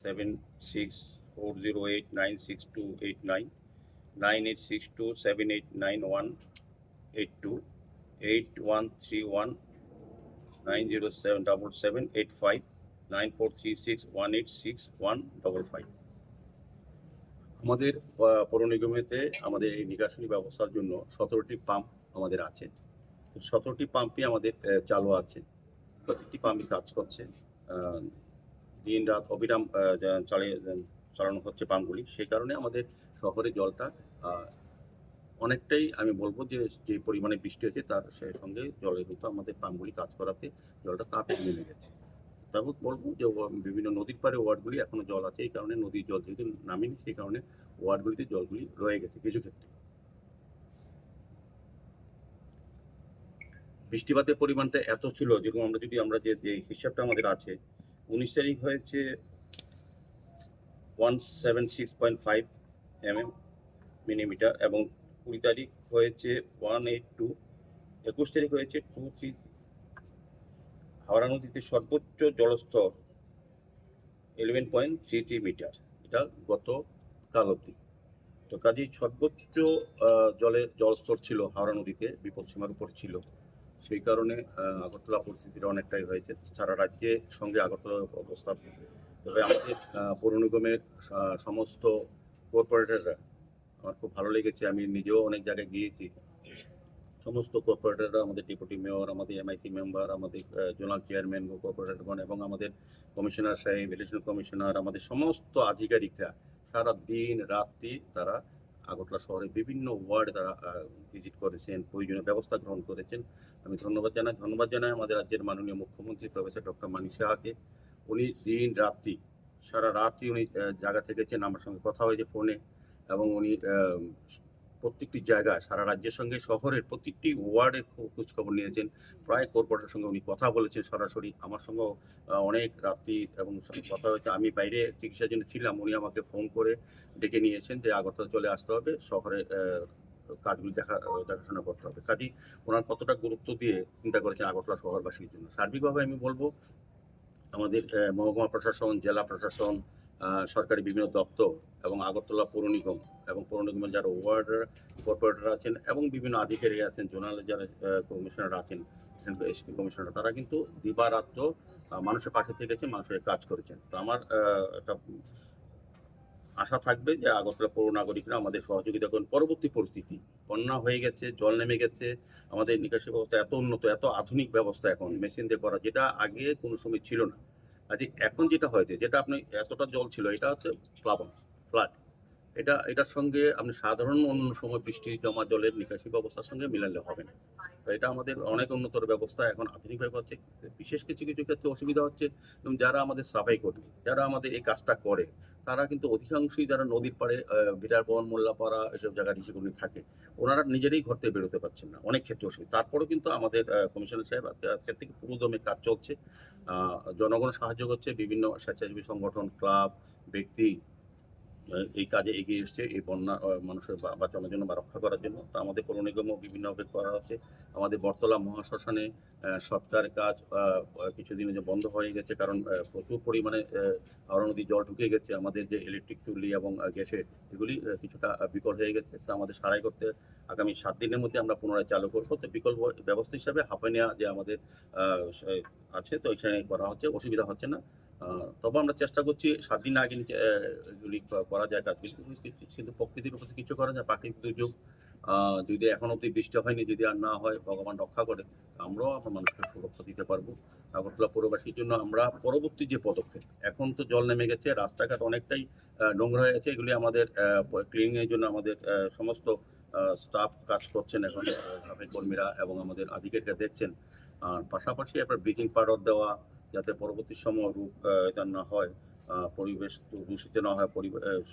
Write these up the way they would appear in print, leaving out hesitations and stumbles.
7640896289, 9862789182, 813190777785, 9436186155। আমাদের পৌর নিগমেতে আমাদের এই নিকাশি ব্যবস্থার জন্য 17টি পাম্প আমাদের আছে। 17টি পাম্পই আমাদের চালু আছে, প্রত্যেকটি পাম্পই কাজ করছে। দিন রাত অবিরাম চালানো হচ্ছে পাম্পগুলি। সেই কারণে আমাদের শহরে জলটা অনেকটাই, আমি বলবো যে পরিমাণে বৃষ্টি হয়েছে তার সঙ্গে জলের কিন্তু আমাদের পাম্পগুলি কাজ করাতে জলটা তাড়াতাড়ি নেমে গেছে। তারপর বলবো যে বিভিন্ন নদীর পাড়ে ওয়ার্ডগুলি এখনো জল আছে, এই কারণে নদীর জল যেহেতু নামেনি সেই কারণে ওয়ার্ডগুলিতে জলগুলি রয়ে গেছে কিছু ক্ষেত্রে। বৃষ্টিপাতের পরিমাণটা এত ছিল, যেরকম আমরা যে হিসাবটা আমাদের আছে, 19 তারিখ হয়েছে 176.5 মিলিমিটার এবং 20 তারিখ হয়েছে 182, 21 তারিখ হয়েছে 23। হাওড়া নদীতে সর্বোচ্চ জলস্তর 11.33 মিটার, এটা গতকাল অবধি। তো কাজেই সর্বোচ্চ জলস্তর ছিল হাওড়া নদীতে, বিপদসীমার উপর ছিল। সেই কারণে আগরতলা পরিস্থিতিটা অনেকটাই হয়েছে সারা রাজ্যের সঙ্গে আগরতলার অবস্থা। তবে আমাদের পৌর নিগমের সমস্ত কর্পোরেটররা, আমার খুব ভালো লেগেছে, আমি নিজেও অনেক জায়গায় গিয়েছি। সমস্ত কর্পোরেটররা, আমাদের ডেপুটি মেয়র, আমাদের এমআইসি মেম্বার, আমাদের জোনাল চেয়ারম্যান, কর্পোরেটরগণ এবং আমাদের কমিশনার সাহেব, ইলেকশন কমিশনার, আমাদের সমস্ত আধিকারিকরা সারা দিন রাত্রি তারা আগরতলা শহরে বিভিন্ন ওয়ার্ডে তারা ভিজিট করেছেন, প্রয়োজনীয় ব্যবস্থা গ্রহণ করেছেন। আমি ধন্যবাদ জানাই আমাদের রাজ্যের মাননীয় মুখ্যমন্ত্রী প্রফেসর ডক্টর মানিক সাহাকে। উনি দিন রাত্রি সারা রাত্রি উনি জায়গা থেকেছেন, আমার সঙ্গে কথা হয়েছে ফোনে, এবং উনি প্রত্যেকটি জায়গায় সারা রাজ্যের সঙ্গে শহরের প্রত্যেকটি ওয়ার্ডের খোঁজখবর নিয়েছেন। প্রায় কর্পোরেটরের সঙ্গে উনি কথা বলেছেন সরাসরি, আমার সঙ্গেও অনেক রাত্রি এবং কথা হয়েছে। আমি বাইরে চিকিৎসার জন্য ছিলাম, উনি আমাকে ফোন করে ডেকে নিয়েছেন যে আগরতলা চলে আসতে হবে, শহরে কাজগুলি দেখাশোনা করতে হবে। কাজেই ওনার কতটা গুরুত্ব দিয়ে চিন্তা করেছেন আগরতলা শহরবাসীর জন্য। সার্বিকভাবে আমি বলবো আমাদের মহকুমা প্রশাসন, জেলা প্রশাসন, সরকারি বিভিন্ন দপ্তর এবং আগরতলা পৌর নিগম এবং পৌর নিগমের যারা ওয়ার্ড কর্পোরেটর আছেন এবং বিভিন্ন আধিকারিক আছেন, জোনাল যারা কমিশনার আছেন, এসপি কমিশনার, তারা কিন্তু দিবারাত্র মানুষের পাশে থেকেছেন, মানুষের কাজ করেছেন। তো আমার একটা আশা থাকবে যে আগরতলা পৌর নাগরিকরা আমাদের সহযোগিতা করেন। পরবর্তী পরিস্থিতি, বন্যা হয়ে গেছে, জল নেমে গেছে, আমাদের নিকাশি ব্যবস্থা এত উন্নত, এত আধুনিক ব্যবস্থা এখন মেশিন দিয়ে করা, যেটা আগে কোনো সময় ছিল না। আজ এখন যেটা হয়েছে, যেটা আপনি এতটা জল ছিল, এটা হচ্ছে প্লাবন, ফ্লাড। এটার সঙ্গে আপনি সাধারণ অন্য সময় বৃষ্টি জমা জলের নিকাশি ব্যবস্থার সঙ্গে মিলালে হবে না। তো এটা আমাদের অনেক উন্নতর ব্যবস্থা, এখন আধুনিকভাবে হচ্ছে। বিশেষ কিছু ক্ষেত্রে অসুবিধা হচ্ছে, এবং যারা আমাদের সাফাই কর্মী, যারা আমাদের এই কাজটা করে, তারা কিন্তু অধিকাংশই যারা নদীর পাড়ে বিরারবন, মোল্লাপাড়া এসব জায়গায় ঋষিকুণ্ডি থাকে, ওনারা নিজেরাই ঘর থেকে বেরোতে পারছেন না, অনেক ক্ষেত্রে অসুবিধা। তারপরেও কিন্তু আমাদের কমিশনার সাহেব আজকের থেকে পুরোদমে কাজ চলছে, জনগণ সাহায্য করছে, বিভিন্ন স্বেচ্ছাসেবী সংগঠন, ক্লাব, ব্যক্তি এই কাজে এগিয়ে এসছে, এই বন্যা মানুষের বাঁচানোর জন্য বা রক্ষা করার জন্য। তো আমাদের পৌর নিগমও বিভিন্নভাবে করা হচ্ছে। আমাদের বটতলা মহাশ্মশানে সৎকার কাজ কিছুদিনের যে বন্ধ হয়ে গেছে, কারণ প্রচুর পরিমাণে হাওড়া নদী জল ঢুকে গেছে। আমাদের যে ইলেকট্রিক চুল্লি এবং গ্যাসের এগুলি কিছুটা বিকল হয়ে গেছে। তো আমাদের সারাই করতে আগামী 7 দিনের মধ্যে আমরা পুনরায় চালু করবো। তো বিকল্প ব্যবস্থা হিসাবে হাঁপানিয়া যে আমাদের আছে, তো এখানে করা হচ্ছে, অসুবিধা হচ্ছে না। তবে আমরা চেষ্টা করছি 7 দিন আগে এগুলি করা যায় কাজগুলি, কিন্তু প্রকৃতির উপর কিছু করা যায়। প্রাকৃতিক দুর্যোগ যদি এখন অব্দি বৃষ্টি হয়নি, যদি আর না হয়, ভগবান রক্ষা করে, আমরাও আমার মানুষকে সুরক্ষা দিতে পারবো। আগরতলা পৌরবাসীর জন্য আমরা পরবর্তী যে পদক্ষেপ, এখন তো জল নেমে গেছে, রাস্তাঘাট অনেকটাই নোংরা হয়ে গেছে, এগুলি আমাদের ক্লিনিংয়ের জন্য আমাদের সমস্ত স্টাফ কাজ করছেন এখন, সাফাই কর্মীরা এবং আমাদের আধিকারিকরা দেখছেন। আর পাশাপাশি একবার ব্লিচিং পাউডার দেওয়া, যাতে পরবর্তী সময় রূপ এটা না হয়, পরিবেশ দূষিত না হয়,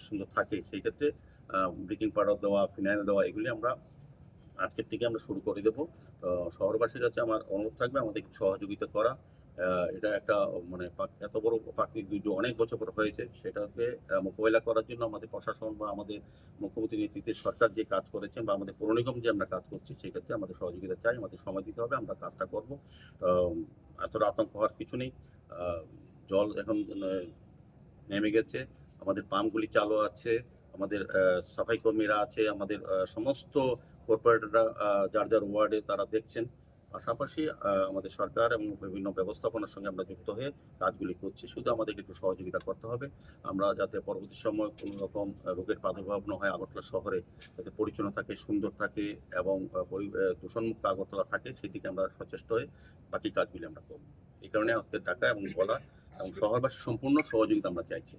সুন্দর থাকে, সেই ক্ষেত্রে ব্লিচিং পাউডার দেওয়া, ফিনাইল দেওয়া, এগুলি আমরা আজকের থেকে আমরা শুরু করে দেবো। শহরবাসীর কাছে আমার অনুরোধ থাকবে আমাদের সহযোগিতা করা। এটা একটা মানে এত বড় প্রাকৃতিক দুর্যোগ অনেক বছর পর হয়েছে, সেটাকে মোকাবেলা করার জন্য আমাদের প্রশাসন বা আমাদের মুখ্যমন্ত্রীর নেতৃত্বে সরকার যে কাজ করেছেন বা আমাদের পৌর নিগম যে আমরা কাজ করছি, সেক্ষেত্রে আমাদের সহযোগিতা চাই, আমাদের সময় দিতে হবে, আমরা কাজটা করবো। এতটা আতঙ্ক হওয়ার কিছু নেই। জল এখন নেমে গেছে। আমাদের পাম্পগুলি চালু আছে, আমাদের সাফাই কর্মীরা আছে, আমাদের সমস্ত কর্পোরেটররা যার যার ওয়ার্ডে তারা দেখছেন। পাশাপাশি আমাদের সরকার এবং বিভিন্ন ব্যবস্থাপনার সঙ্গে আমরা যুক্ত হয়ে কাজগুলি করছি। শুধু আমাদেরকে একটু সহযোগিতা করতে হবে। আমরা যাতে পরবর্তী সময় কোনো রকম রোগের প্রাদুর্ভাব না হয় আগরতলা শহরে, যাতে পরিচ্ছন্ন থাকে, সুন্দর থাকে এবং দূষণমুক্ত আগরতলা থাকে, সেদিকে আমরা সচেষ্ট হয়ে বাকি কাজগুলি আমরা করব। এই কারণে আজকে ডাকা এবং বলা এবং শহরবাসীর সম্পূর্ণ সহযোগিতা আমরা চাইছি।